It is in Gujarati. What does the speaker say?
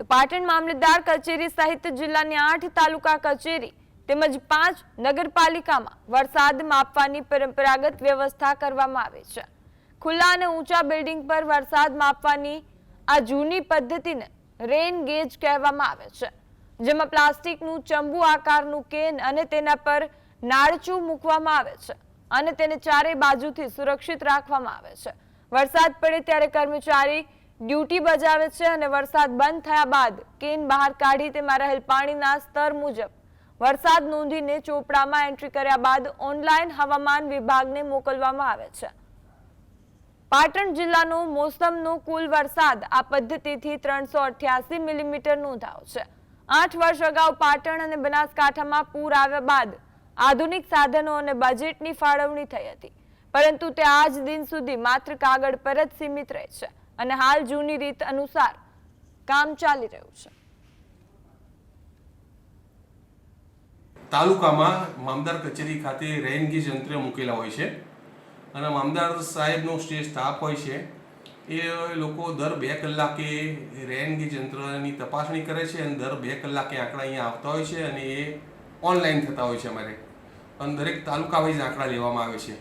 તો પાટણ મામલતદાર કચેરી સહિત જિલ્લાની 8 તાલુકા કચેરી તેમજ 5 નગરપાલિકામાં વરસાદ માપવાની પરંપરાગત વ્યવસ્થા કરવામાં આવે છે। ખુલ્લા અને ઊંચા બિલ્ડિંગ પર વરસાદ માપવાની આ જૂની પદ્ધતિને રેન ગેજ કહેવામાં આવે છે, જેમાં પ્લાસ્ટિકનું ચંબુ આકારનું કેન અને તેના પર નાળચું મૂકવામાં આવે છે અને તેને ચારે બાજુથી સુરક્ષિત રાખવામાં આવે છે। વરસાદ પડે ત્યારે કર્મચારી ડ્યુટી બજાવે છે અને વરસાદ બંધ થયા બાદ કેન બહાર કાઢી તેમાં રહેલ પાણીના સ્તર મુજબ વરસાદ નોંધીને ચોપડામાં એન્ટ્રી કર્યા બાદ ઓનલાઈન હવામાન વિભાગને મોકલવામાં આવે છે। પાટણ જિલ્લાનો મોસમનો કુલ વરસાદ આ પદ્ધતિથી 388 મિલીમીટર નોંધાયો છે। 8 વર્ષ અગાઉ પાટણ અને બનાસકાંઠામાં પૂર આવ્યા બાદ આધુનિક સાધનો અને બજેટની ફાળવણી થઈ હતી, પરંતુ તે આજ દિન સુધી માત્ર કાગળ પર જ સીમિત રહે છે અને હાલ જૂની રીત અનુસાર કામ ચાલી રહ્યું છે। તાલુકામાં મામદાર કચેરી ખાતે રેનગેજ યંત્ર મૂકેલા હોય છે અને મામદાર સાહેબનો જે સ્ટાફ હોય છે એ લોકો દર 2 કલાકે રેનગેજ યંત્રની તપાસણી કરે છે અને દર 2 કલાકે આંકડા અહીંયા આવતા હોય છે અને એ ઓનલાઈન થતા હોય છે। અમારે અને દરેક તાલુકા વાઇઝ આંકડા લેવામાં આવે છે।